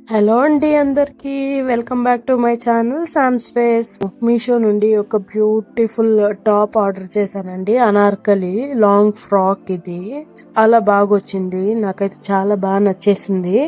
Hello అండి అందరికి welcome back to my channel Sam space. Meesho నుండి ఒక బ్యూటిఫుల్ టాప్ ఆర్డర్ చేశానండి. Anarkali long frock. ఇది చాలా బాగా వచ్చింది, నాకైతే చాలా బాగా నచ్చేసింది.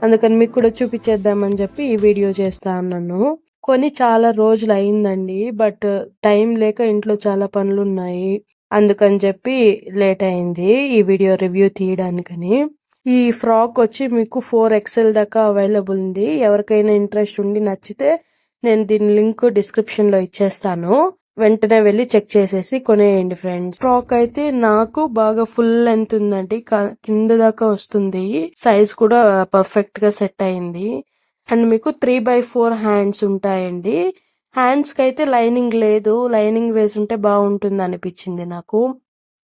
అందుకని మీకు కూడా చూపించేద్దామని చెప్పి ఈ వీడియో చేస్తా అన్నాను. కొని చాలా రోజులు అయిందండి, బట్ టైం లేక ఇంట్లో చాలా పనులు ఉన్నాయి, అందుకని చెప్పి లేట్ అయింది ఈ వీడియో రివ్యూ తీయడానికని. ఈ ఫ్రాక్ వచ్చి మీకు 4XL దాకా అవైలబుల్ ఉంది. ఎవరికైనా ఇంట్రెస్ట్ ఉండి నచ్చితే నేను దీని లింక్ డిస్క్రిప్షన్ లో ఇచ్చేస్తాను, వెంటనే వెళ్ళి చెక్ చేసేసి కొనేయండి ఫ్రెండ్స్. ఫ్రాక్ అయితే నాకు బాగా ఫుల్ లెంత్ ఉందండి, కింద దాకా వస్తుంది. సైజ్ కూడా పర్ఫెక్ట్ గా సెట్ అయింది. అండ్ మీకు 3/4 హ్యాండ్స్ ఉంటాయండి. హ్యాండ్స్ కి అయితే లైనింగ్ లేదు, లైనింగ్ వేసుంటే బాగుంటుంది అనిపించింది నాకు.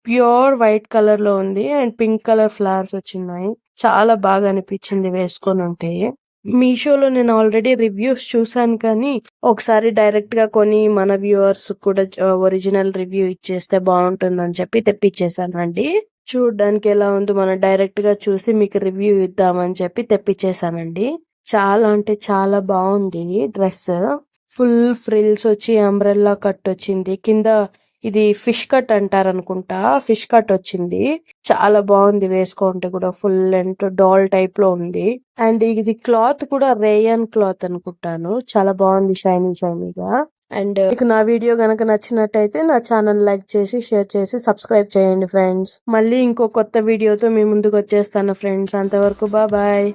ప్యూర్ వైట్ కలర్ లో ఉంది అండ్ పింక్ కలర్ ఫ్లవర్స్ వచ్చినాయి. చాలా బాగా అనిపించింది వేసుకొని ఉంటే. మీషోలో నేను ఆల్రెడీ రివ్యూస్ చూసాను, కానీ ఒకసారి డైరెక్ట్ గా కొని మన వ్యూవర్స్ కూడా ఒరిజినల్ రివ్యూ ఇచ్చేస్తే బాగుంటుందని చెప్పి తెప్పించేసానండి. చూడ్డానికి ఎలా ఉందో మనం డైరెక్ట్ గా చూసి మీకు రివ్యూ ఇద్దామని చెప్పి తెప్పించేసానండి. చాలా అంటే చాలా బాగుంది డ్రెస్. ఫుల్ ఫ్రిల్స్ వచ్చి అంబ్రెల్లా కట్ వచ్చింది కింద. ఇది ఫిష్ కట్ అంటారు అనుకుంటా, ఫిష్ కట్ వచ్చింది. చాలా బాగుంది వేసుకుంటే కూడా. ఫుల్ లెంత్ డాల్ టైప్ లో ఉంది. అండ్ ఇది క్లాత్ కూడా రేయన్ క్లాత్ అనుకుంటాను. చాలా బాగుంది, షైనీ షైనీగా. అండ్ మీకు నా వీడియో గనక నచ్చినట్టయితే నా ఛానల్ లైక్ చేసి షేర్ చేసి సబ్స్క్రైబ్ చేయండి ఫ్రెండ్స్. మళ్ళీ ఇంకో కొత్త వీడియోతో మీ ముందుకు వచ్చేస్తాను ఫ్రెండ్స్. అంతవరకు బాయ్.